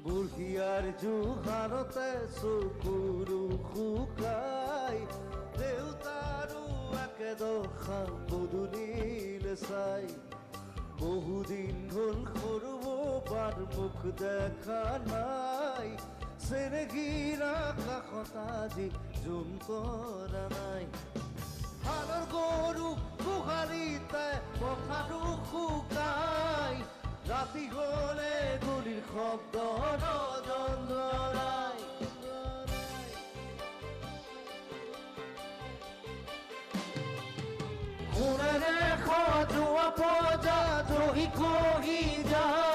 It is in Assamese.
বুঢ়িয়াৰ জোহাৰতে চকুৰু শুকাই দেউতাৰো একেদশা পদূলিলে চাই বহুদিন হ'ল সৰু বাৰ মুখ দেখা নাই চেনেহীৰা কাষত আজি জুম কৰা নাই হালৰ গৰু গোহালিতে পথাৰো শুকাই ৰাতি হ'লে গুলিৰ শব্দ নজন্দৰাই সোণেৰে সজোৱা পজা জহি খহি যায়